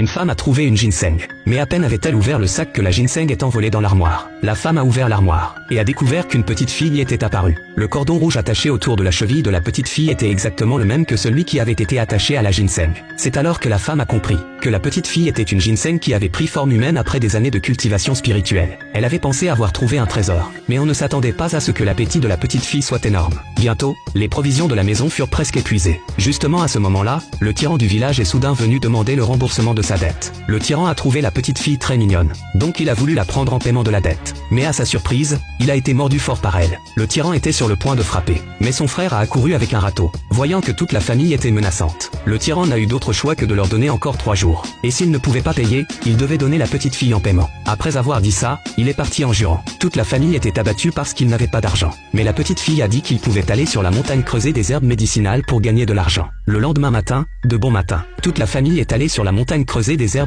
Une femme a trouvé une ginseng. Mais à peine avait-elle ouvert le sac que la ginseng est envolée dans l'armoire. La femme a ouvert l'armoire et a découvert qu'une petite fille y était apparue. Le cordon rouge attaché autour de la cheville de la petite fille était exactement le même que celui qui avait été attaché à la ginseng. C'est alors que la femme a compris que la petite fille était une ginseng qui avait pris forme humaine après des années de cultivation spirituelle. Elle avait pensé avoir trouvé un trésor, mais on ne s'attendait pas à ce que l'appétit de la petite fille soit énorme. Bientôt, les provisions de la maison furent presque épuisées. Justement à ce moment-là, le tyran du village est soudain venu demander le remboursement de sa dette. Le tyran a trouvé la petite fille très mignonne, donc il a voulu la prendre en paiement de la dette. Mais à sa surprise, il a été mordu fort par elle. Le tyran était sur le point de frapper, mais son frère a accouru avec un râteau. Voyant que toute la famille était menaçante, le tyran n'a eu d'autre choix que de leur donner encore 3 jours. Et s'il ne pouvait pas payer, il devait donner la petite fille en paiement. Après avoir dit ça, il est parti en jurant. Toute la famille était abattue parce qu'il n'avait pas d'argent. Mais la petite fille a dit qu'il pouvait aller sur la montagne creuser des herbes médicinales pour gagner de l'argent. Le lendemain matin, de bon matin, toute la famille est allée sur la montagne creuser des herbes